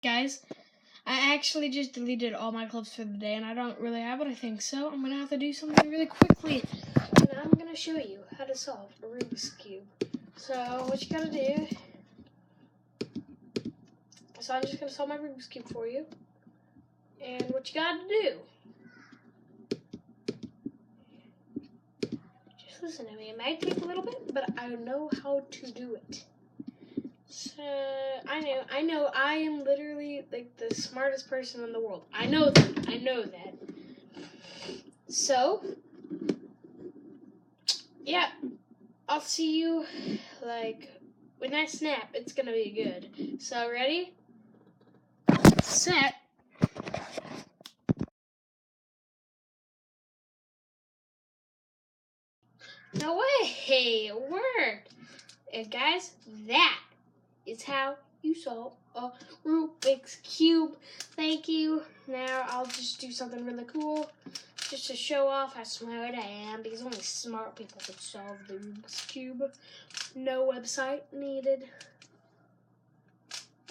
Guys, I actually just deleted all my clips for the day, and I don't really have what I think, so I'm going to have to do something really quickly. And I'm going to show you how to solve a Rubik's Cube. So, what you got to do... So, I'm just going to solve my Rubik's Cube for you. And what you got to do... Just listen to me. It might take a little bit, but I know how to do it. So, I know I am literally like the smartest person in the world. I know that. So, yeah, I'll see you like when I snap. It's gonna be good. So, ready? Set. No way! Hey, it worked. And guys, that is how you solve a Rubik's Cube. Thank you. Now I'll just do something really cool just to show off how smart I am, because only smart people can solve the Rubik's Cube. No website needed.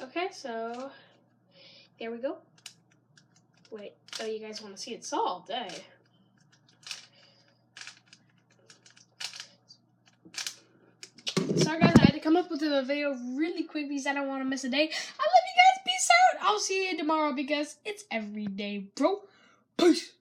Okay, so there we go. Wait, oh, you guys want to see it solved, eh? Sorry guys, I had to come up with a video really quick because I don't want to miss a day. I love you guys. Peace out. I'll see you tomorrow because it's every day, bro. Peace.